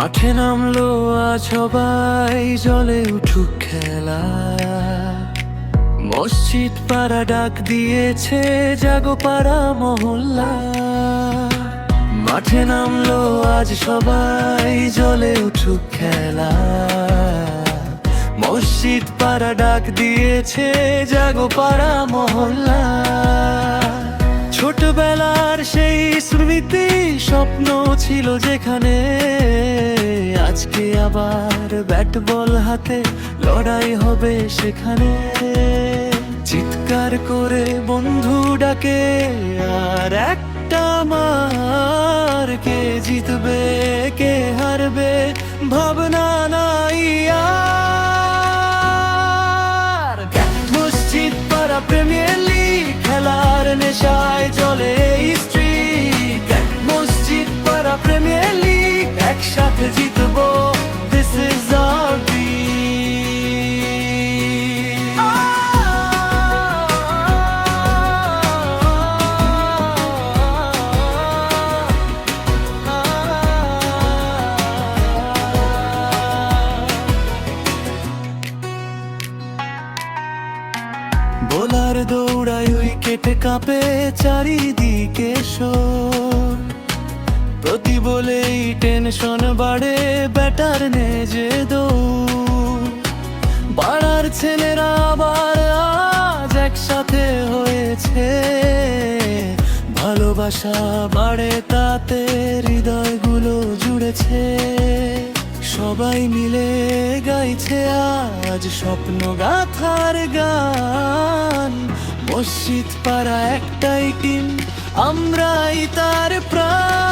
মাঠে নামলো আজ সবাই, জলে উঠুক খেলা। মসজিদ পাড়া ডাক দিয়েছে, জাগো পাড়া মহল্লা। মাঠে নামলো আজ সবাই, জলে উঠুক খেলা। মসজিদ পাড়া ডাক দিয়েছে, জাগো পাড়া মহল্লা। ছোটবেলার সেই স্মৃতি, স্বপ্ন ছিল যেখানে, আজকে আবার ব্যাট বল হাতে লড়াই হবে সেখানে। চিৎকার করে বন্ধু ডাকে, আর একটা মার, কে জিতবে কে হারবে ভাবনা নাই আর। মসজিদ পাড়া প্রিমিয়ার লিগ, খেলার নেশায় চলে স্ট্রিট। মসজিদ পাড়া প্রিমিয়ার লিগ, একসাথে জিতবো, দিস ইজ আওয়ার বোলার দৌড়ায়, উইকেট কাঁপে, চারিদিকে শোর। প্রতি বলেই টেনশন বাড়ে, ব্যাটার নেজে দৌড়। পাড়ার ছেলেরা আবার আজ একসাথে হয়েছে, ভালোবাসা বাড়ে তাতে, হৃদয়গুলো জুড়েছে। সবাই মিলে গাইছে আজ স্বপ্ন গাথার গান। মসজিদ পাড়া একটাই টিম, আমরাই তার প্রাণ।